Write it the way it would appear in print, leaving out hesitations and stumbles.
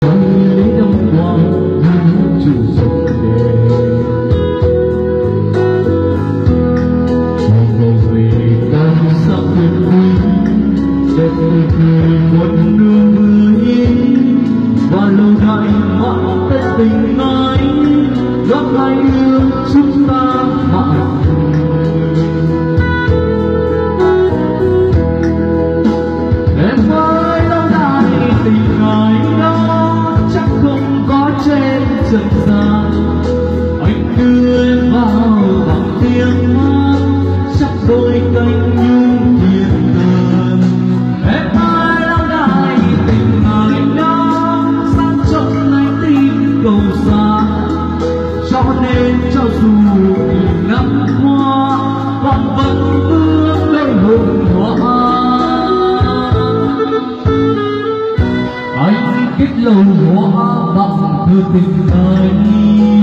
lấy năm qua những chủ rộng đẹp trong bầu về đang sao tuyệt vui đẹp người một người và lâu nay mãi tên tình ái góp hai đứa chúng ta mãi em ơi lâu nay tình ái đó chắc không có trên trần gian anh đưa em vào bằng tiếng hát chắc đôi cánh như thiên thần em ơi lâu nay tình ái đó sáng trong anh tim cầu xa cho nên cho dù nghìn năm qua con vẫn bước lên hồn hoa anh kết lâu hoa bằng thơ tình ái.